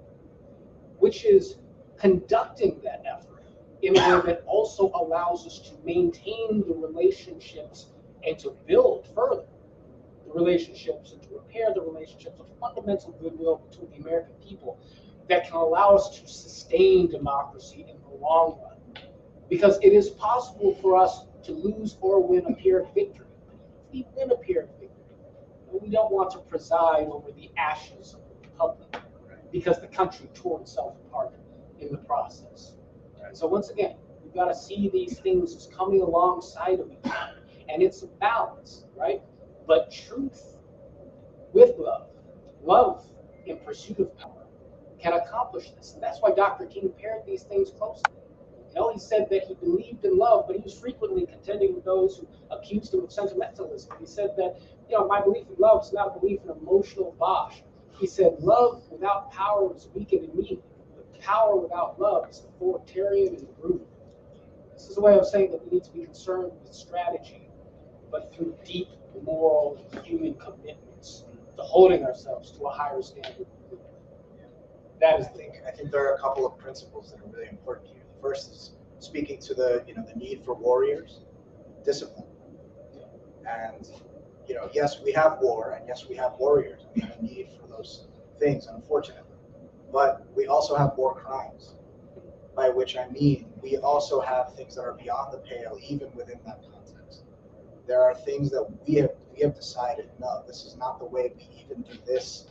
which is conducting that effort in a way that also allows us to maintain the relationships and to build further the relationships and to repair the relationships of fundamental goodwill between the American people that can allow us to sustain democracy in the long run. Because it is possible for us to lose or win a Pyrrhic victory. If we win a Pyrrhic victory, we don't want to preside over the ashes of the public, because the country tore itself apart in the process. Right? So once again, we've got to see these things as coming alongside of each other, and it's a balance, right? But truth with love, love in pursuit of power, can accomplish this, and that's why Dr. King paired these things closely. You know, he said that he believed in love, but he was frequently contending with those who accused him of sentimentalism. He said that, you know, my belief in love is not a belief in emotional bosh. He said, love without power is weak and mean, but power without love is authoritarian and brutal. This is a way of saying that we need to be concerned with strategy, but through deep moral and human commitments to holding ourselves to a higher standard. That is the thing. I think there are a couple of principles that are really important here. The first is speaking to the need for warriors, discipline. And yes, we have war, and yes, we have warriors, and we have a need for those things, unfortunately. But we also have war crimes, by which I mean we also have things that are beyond the pale, even within that context. There are things that we have decided, no, this is not the way we even do this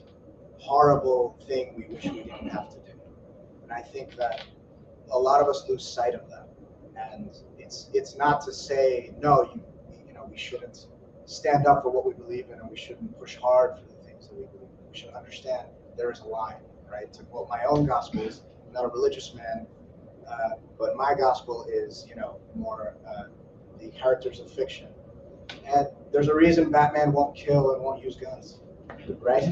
horrible thing we wish we didn't have to do. And I think that a lot of us lose sight of that. And it's not to say, no, we shouldn't stand up for what we believe in, and we shouldn't push hard for the things that we believe in. We should understand there is a line, right? To quote my own gospel, I'm not a religious man, but my gospel is, more the characters of fiction. And there's a reason Batman won't kill and won't use guns, right?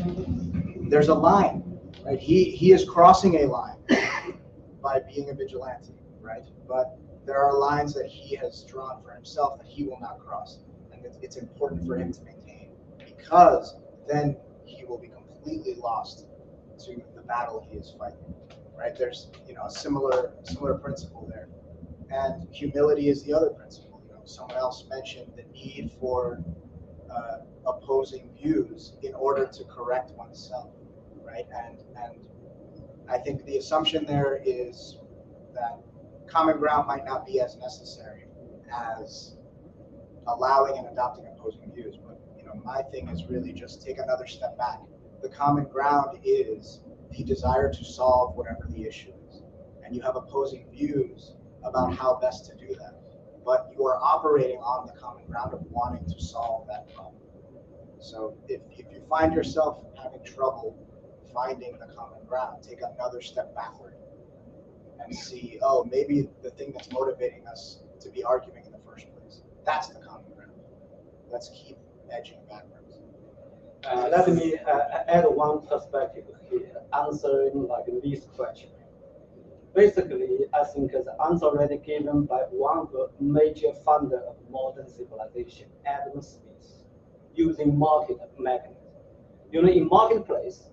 There's a line, right? He is crossing a line by being a vigilante, right? But there are lines that he has drawn for himself that he will not cross. And it's important for him to maintain, because then he will be completely lost to the battle he is fighting, right? There's, a similar principle there. And humility is the other principle. Someone else mentioned the need for opposing views in order to correct oneself, right? And I think the assumption there is that common ground might not be as necessary as allowing and adopting opposing views. But my thing is really just take another step back. The common ground is the desire to solve whatever the issue is, and you have opposing views about how best to do that. But you are operating on the common ground of wanting to solve that problem. So if you find yourself having trouble finding the common ground, take another step backward and see, oh, maybe the thing that's motivating us to be arguing in the first place, that's the common ground. Let's keep edging backwards. Let me add one perspective here, answering this question. Basically, I think the answer already given by one of the major founder of modern civilization, Adam Smith, using market mechanism. In marketplace,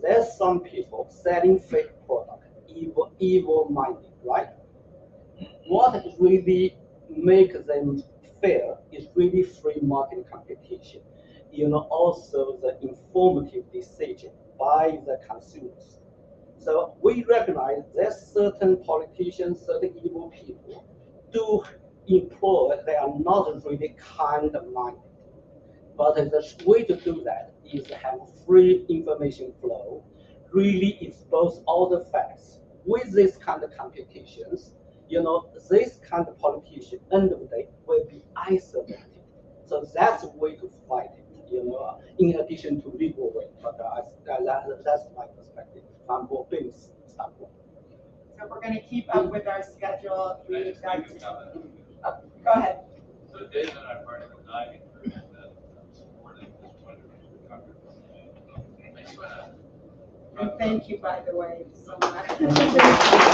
there's some people selling fake product, evil-minded, right? What really makes them fair is really free market competition. Also the informative decision by the consumers. So we recognize that certain politicians, certain evil people do employ, they are not really kind-minded. But the way to do that is to have free information flow, really expose all the facts. With this kind of competitions, this kind of politician, end of the day, will be isolated. So that's the way to fight it, in addition to legal way. But that's my perspective from a business standpoint. So we're going to keep up with our schedule. We've got to, go ahead. So David and I are part of the diving group that supported this project recovery. And thank you, by the way, so much.